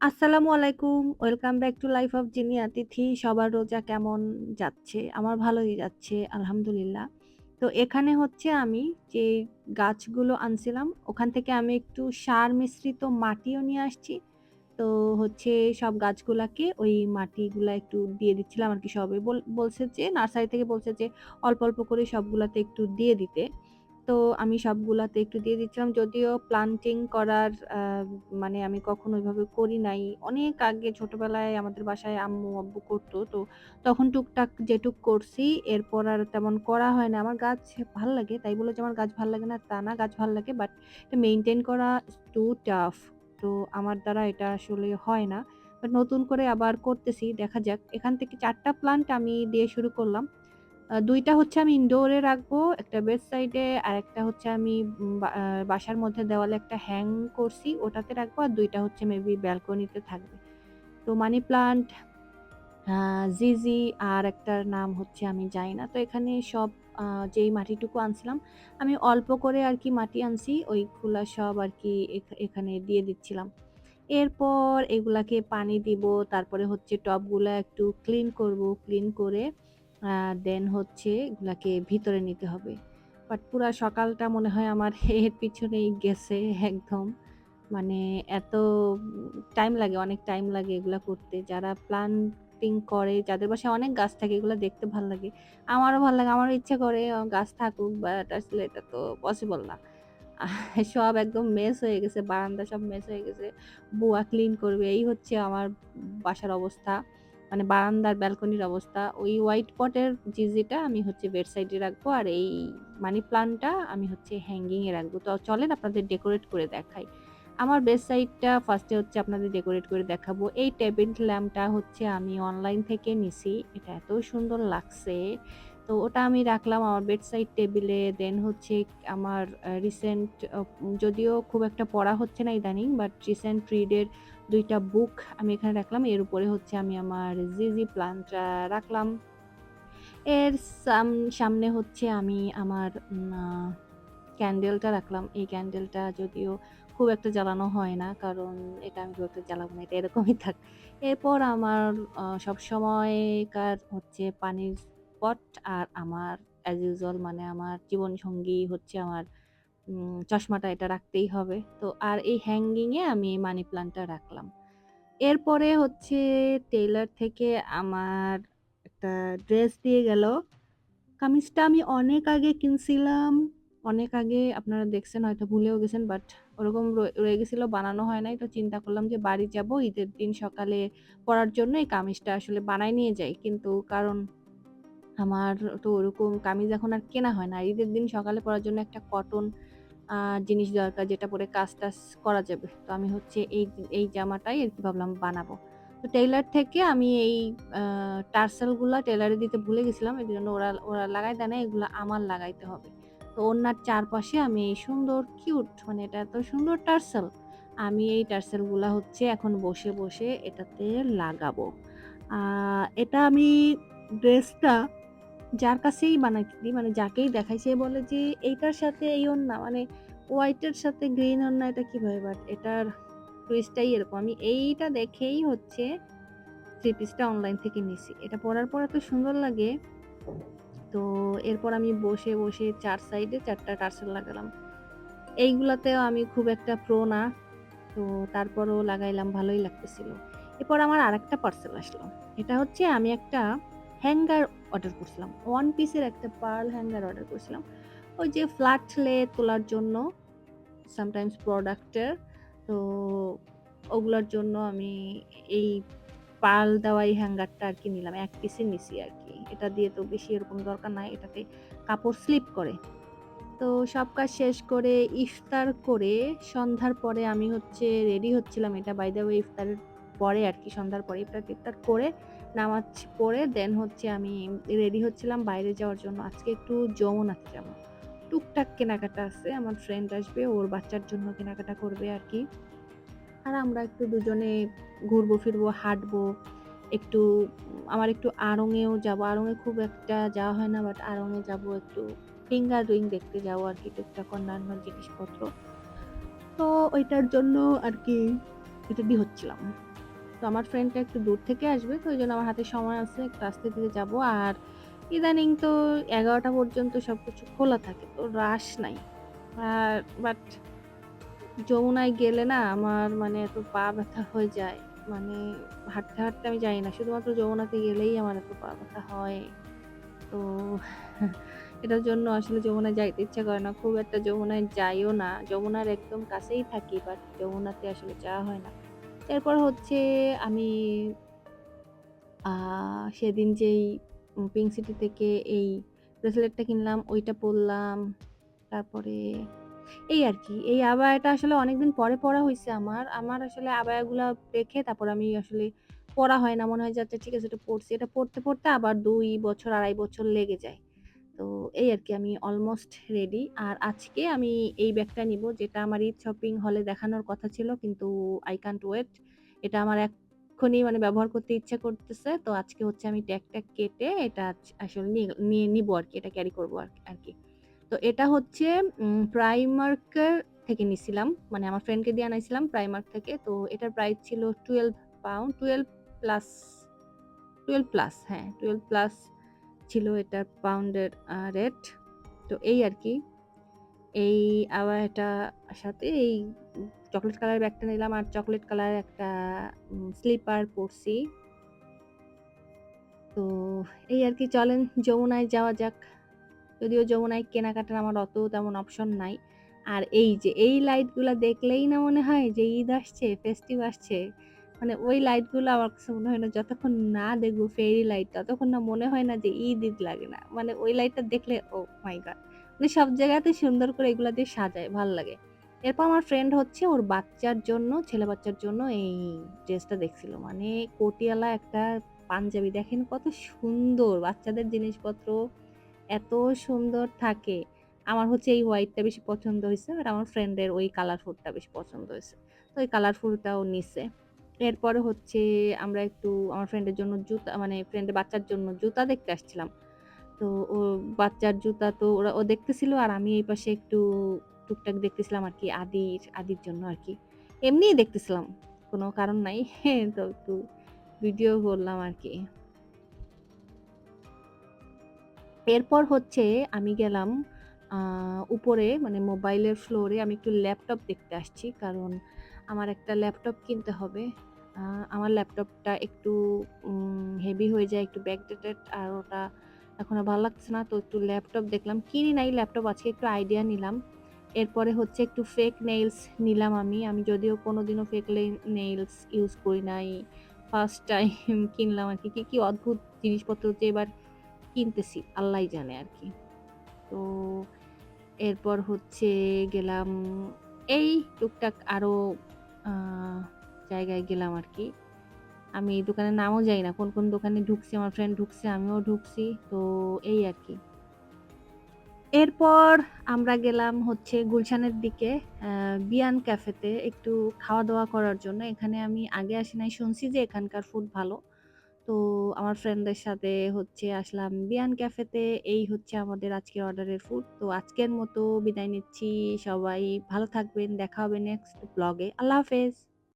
আসসালামু আলাইকুম। Welcome back to life of Jini Atithi. সবার রোজা কেমন যাচ্ছে? আমার ভালোই যাচ্ছে আলহামদুলিল্লাহ। তো এখানে হচ্ছে আমি যে গাছগুলো আনছিলাম, ওখান থেকে আমি একটু সার মিশ্রিত মাটিও নিয়ে আসছি। তো হচ্ছে সব গাছগুলাকে ওই মাটিগুলা একটু দিয়ে দিচ্ছিলাম আরকি সবে বলছে যে নার্সারি থেকে বলছে যে অল্প করে সবগুলাতে একটু দিয়ে দিতে। তো আমি সবগুলাতে একটু দিয়ে দিচ্ছিলাম। যদিও প্লান্টিং করার মানে আমি কখনো ওইভাবে করি নাই। অনেক আগে ছোটবেলায় আমাদের বাসায় আম্মু-আব্বু করত। তো তখন টুকটাক যেটুক করছি, এরপর আর তেমন করা হয় না। আমার গাছ ভাল লাগে। তাই বলে যে আমার গাছ ভাল লাগে না তা না, গাছ ভাল লাগে। বাট এটা মেইনটেইন করা টু টাফ। তো আমার দ্বারা এটা আসলে হয় না। বাট নতুন করে আবার করতেছি। দেখা যাক। এখান থেকে ৪ টা প্লান্ট আমি দিয়ে শুরু করলাম। ২ টা হচ্ছে আমি ইনডোরে রাখবো, একটা বেড সাইডে আরেকটা হচ্ছে আমি বাসার মধ্যে দেওয়ালে একটা হ্যাং করছি ওটাতে রাখবো। আর ২ টা হচ্ছে মেবি ব্যালকনিতে থাকবে। তো মানি প্লান্ট, আ জিজি আর একটার নাম হচ্ছে আমি জানি না। তো এখানে সব যেই মাটিটুকু আনছিলাম, আমি অল্প করে আরকি মাটি আনছি, ওইগুলা সব আরকি এখানে দিয়ে দিচ্ছিলাম। এরপর এগুলাকে পানি দিব। তারপরে হচ্ছে টবগুলা একটু ক্লিন করব। ক্লিন করে আ দেন হচ্ছে এগুলাকে ভিতরে নিতে হবে। বাট পুরা সকালটা মনে হয় আমার এর পিছনেই গেছে একদম। মানে এত টাইম লাগে, অনেক টাইম লাগে এগুলা করতে। যারা প্লান্টিং করে, যাদের বাসায় অনেক গাছ থাকে এগুলা দেখতে ভাল লাগে। আমারও ভাল লাগে। আমারও ইচ্ছা করে গাছ থাকুক বাট আসলে এটা তো পসিবল না। সব একদম মেস হয়ে গেছে। বারান্দা সব মেস হয়ে গেছে। বুয়া ক্লিন করবে। এই হচ্ছে আমার বাসার অবস্থা। মানে বারান্দার ব্যালকনির অবস্থা। ওই হোয়াইট পটের জিজিটা আমি হচ্ছে বেড সাইডে রাখবো। আর এই মানি প্লান্টটা আমি হচ্ছে হ্যাঙ্গিং এ রাখবো। তো চলেন আপনাদের ডেকোরেট করে দেখাই। আমার বেড সাইডটা ফার্স্ট এ হচ্ছে আপনাদের ডেকোরেট করে দেখাবো। এই টেবিল ল্যাম্পটা হচ্ছে আমি অনলাইন থেকে নিছি। এটা এত সুন্দর লাগছে। তো ওটা আমি রাখলাম আমার বেডসাইড টেবিলে। দেন হচ্ছে আমার রিসেন্ট যদিও খুব একটা পড়া হচ্ছে না ইদানিং, বাট রিসেন্ট রিড এর ২ টা বুক আমি এখানে রাখলাম। এর উপরে হচ্ছে আমি আমার জিজি প্লান্টটা রাখলাম। এর সাম সামনে হচ্ছে আমি আমার ক্যান্ডেলটা রাখলাম। এই ক্যান্ডেলটা যদিও খুব একটা জ্বালানো হয় না। কারণ এটা আমি খুব একটা জ্বালাবো না। এটা এরকমই থাক। এরপর আমার সবসময়কার হচ্ছে পানির পট আর আমার অ্যাজ ইউজুয়াল মানে আমার জীবনসঙ্গী হচ্ছে আমার চশমাটা, এটা রাখতেই হবে। তো আর এই হ্যাঙ্গিং এ আমি মানি প্ল্যান্টটা রাখলাম। এরপরে হচ্ছে টেইলর থেকে আমার একটা ড্রেস দিয়ে গেল। কামিজটা আমি অনেক আগে কিনছিলাম। অনেক আগে আপনারা দেখছেন হয়তো ভুলেও গেছেন, বাট ওরকম রয়ে গেছিল, বানানো হয় নাই। তো চিন্তা করলাম যে বাড়ি যাবো ঈদের দিন সকালে পরার জন্য এই কামিজটা আসলে বানায় নিয়ে যাই। কিন্তু কারণ আমার তো ওরকম কামিজ এখন আর কেনা হয় না। ঈদের দিন সকালে পরার জন্য একটা কটন আ জিনিস দরকার যেটা পরে কাজ-টাজ করা যাবে। তো আমি হচ্ছে এই জামাটাই আরকি ভাবলাম বানাবো। তো টেইলর থেকে আমি এই আ টার্সেল গুলা টেইলরে দিতে ভুলে গেছিলাম। এজন্য ওরা ওরা লাগায় দেয় নাই, এগুলা আমার লাগাইতে হবে। তো ওড়নার চারপাশে আমি এই সুন্দর কিউট, মানে এটা এত সুন্দর টার্সেল। আমি এই টার্সেল গুলা হচ্ছে এখন বসে এটাতে লাগাবো। আ এটা আমি ড্রেসটা যার কাছেই বানাইতে দিই, মানে যাকেই দেখাই সে বলে যে, "এইটার সাথে এই ওড়না মানে হোয়াইট এর সাথে গ্রিন ওড়না এটা কিভাবে?" বাট এটার টুইস্টটাই এরকম। আমি এইটা দেখেই হচ্ছে 3 পিসটা অনলাইন থেকে নিছি। এটা পরার পর এত সুন্দর লাগে। তো এরপর আমি বসে ৪ সাইডে ৪ টা টার্সেল লাগালাম। এইগুলাতেও আমি খুব একটা প্রো না। তো তারপরও লাগাইলাম, ভালোই লাগতেছিল। এরপর আমার আরেকটা পার্সেল আসলো। এটা হচ্ছে আমি একটা হ্যাঙ্গার অর্ডার করছিলাম। ওয়ান পিসের একটা পার্ল হ্যাঙ্গার অর্ডার করছিলাম। ওই যে ফ্ল্যাট লে তোলার জন্য সামটাইমস প্রোডাক্টের। তো ওগুলার জন্য আমি এই পার্ল দেওয়া এই হ্যাঙ্গারটা আরকি নিলাম। ১ পিসই নিছি আরকি। এটা দিয়ে তো বেশি এরকম দরকার নাই। এটাতে কাপড় স্লিপ করে। তো সব কাজ শেষ করে ইফতার করে সন্ধ্যার পরে আমি হচ্ছে রেডি হচ্ছিলাম। এটা বাই দ্যা ওয়ে ইফতারের পরে আরকি, সন্ধ্যার পরে ইফতার-টিফতার করে নামাজ পড়ে দেন হচ্ছে আমি রেডি হচ্ছিলাম বাইরে যাওয়ার জন্য। আজকে একটু যমুনাতে যাবো। টুকটাক কেনাকাটা আছে। আমার ফ্রেন্ড আসবে, ওর বাচ্চার জন্য কেনাকাটা করবে আরকি। আর আমরা একটু দুজনে ঘুরবো ফিরবো, হাঁটবো। একটু আমার একটু আড়ং-এও যাবো। আড়ং-এ খুব একটা যাওয়া হয় না, বাট আড়ং-এ যাবো একটু ফিঙ্গার রিং দেখতে যাবো আরকি, টুকটাক অন্যান্য জিনিসপত্র। তো ওইটার জন্য আরকি রেডি হচ্ছিলাম। তো আমার ফ্রেন্ডটা একটু দূর থেকে আসবে। তো ওইজন্য আমার হাতে সময় আছে। একটু আস্তে ধীরে যাবো। আর ইদানিং তো ১১টা পর্যন্ত সবকিছু খোলা থাকে। তো রাশ নাই। আর বাট যমুনায় গেলে না আমার মানে এত পা ব্যথা হয়ে যায়। মানে হাঁটতে আমি জানি না। শুধুমাত্র যমুনাতে গেলেই আমার এত পা ব্যথা হয়। তো এটার জন্য আসলে যমুনায় যাইতে ইচ্ছা করে না। খুব একটা যমুনায় যাইও না। যমুনার একদম কাছেই থাকি বাট যমুনাতে আসলে যাওয়া হয় না। এরপর হচ্ছে আমি আ সেদিন যেই পিঙ্ক সিটি থেকে এই ব্রেসলেটটা কিনলাম ওইটা পড়লাম। তারপরে এই আরকি। এই আবায়াটা আসলে অনেকদিন পরে পড়া হইছে আমার। আমার আসলে আবায়াগুলা দেখে তারপর আমি আসলে পড়া হয় না। মনে হয় যে আচ্ছা ঠিক আছে এটা পড়ছি। এটা পড়তে আবার ২ বছর ২.৫ বছর লেগে যায়। তো এই আরকি আমি অলমোস্ট রেডি। আর আজকে আমি এই ব্যাগটা নিবো যেটা আমার ঈদ শপিং হলে দেখানোর কথা ছিল কিন্তু I can't wait এটা আমার এক্ষুনি মানে ব্যবহার করতে ইচ্ছা করতেছে। তো আজকে হচ্ছে আমি ট্যাগ কেটে এটা আসলে নিয়ে নিবো আরকি। এটা ক্যারি করবো আরকি। তো এটা হচ্ছে প্রাইমার্ক এর থেকে নিছিলাম। মানে আমার ফ্রেন্ডকে দিয়ে আনাইছিলাম প্রাইমার্ক থেকে। তো এটার প্রাইস ছিল £12 12 প্লাস 12 প্লাস হ্যাঁ, 12 প্লাস ছিল এটার পাউন্ডের রেট। তো এই আরকি। এই আবায়াটার সাথে এই চকোলেট কালারের ব্যাগটা নিলাম আর চকোলেট কালারের একটা স্লিপার পড়ছি। তো এই আরকি চলেন যমুনায় যাওয়া যাক। যদিও যমুনায় কেনাকাটার আমার অত তেমন অপশন নাই। আর এই যে এই লাইটগুলা দেখলেই না মনে হয় যে ঈদ আসছে, ফেস্টিভ আসছে। মানে ওই লাইটগুলো আমার কাছে মনে হয় না যতক্ষণ না দেখব ফেয়ারি লাইট ততক্ষণ না মনে হয় না যে ঈদ লাগে না। মানে ওই লাইটটা দেখলে ওহ মাই গড! মানে সব জায়গাতে সুন্দর করে এগুলা দিয়ে সাজায়, ভাল লাগে। এরপর আমার ফ্রেন্ড হচ্ছে ওর বাচ্চার জন্য, ছেলে বাচ্চার জন্য এই ড্রেসটা দেখছিল। মানে কটিয়ালা একটা পাঞ্জাবি দেখেন কত সুন্দর বাচ্চাদের জিনিসপত্র এত সুন্দর থাকে। আমার হচ্ছে এই হোয়াইটটা বেশি পছন্দ হইছে। আর আমার ফ্রেন্ডের ওই কালারফুলটা বেশি পছন্দ হইছে। তো ওই কালারফুলটা ও নিছে। এরপরে হচ্ছে আমরা একটু আমার ফ্রেন্ডের জন্য জুতা মানে ফ্রেন্ডের বাচ্চার জন্য জুতা দেখতে আসছিলাম। তো ও বাচ্চার জুতা তো ও দেখতেছিল আর আমি এই পাশে একটু টুকটাক দেখতেছিলাম আরকি আদির জন্য আরকি। এমনিই দেখতেছিলাম। কোনো কারণ নাই। তো একটু ভিডিও করলাম আরকি। এরপর হচ্ছে আমি গেলাম আ উপরে মানে মোবাইলের ফ্লোরে আমি একটু ল্যাপটপ দেখতে আসছি। কারণ আমার একটা ল্যাপটপ কিনতে হবে। আ আমার ল্যাপটপটা একটু হেভি হয়ে যায়, একটু ব্যাকডেটেড আর ওটা এখন আর ভাল লাগতেছে না। তো একটু ল্যাপটপ দেখলাম। কিনি নাই ল্যাপটপ আজকে একটু আইডিয়া নিলাম। এরপরে হচ্ছে একটু ফেক নেইলস নিলাম আমি। আমি যদিও কোনোদিনও ফেক নেইলস ইউজ করি নাই। ফার্স্ট টাইম কিনলাম আরকি। কি অদ্ভুত জিনিসপত্র যে এবার কিনতেছি আল্লাহই জানে আরকি। তো এরপর হচ্ছে গেলাম এই টুকটাক আরো আ জায়গায় গেলাম আরকি। আমি দোকানের নামও জানি না। কোন দোকানে ঢুকছি, আমার ফ্রেন্ড ঢুকছে, আমিও ঢুকছি। তো এই আরকি। এরপর আমরা গেলাম হচ্ছে গুলশানের দিকে বিয়ান ক্যাফেতে একটু খাওয়া-দাওয়া করার জন্য। এখানে আমি আগে আসি নাই। শুনছি যে এখানকার ফুড ভালো। তো আমার ফ্রেন্ডদের সাথে হচ্ছে আসলাম বিয়ান ক্যাফেতে। এই হচ্ছে আমাদের আজকের অর্ডারের ফুড। তো আজকের মতো বিদায় নিচ্ছি। সবাই ভালো থাকবেন। দেখা হবে নেক্সট ব্লগে। আল্লাহ হাফেজ।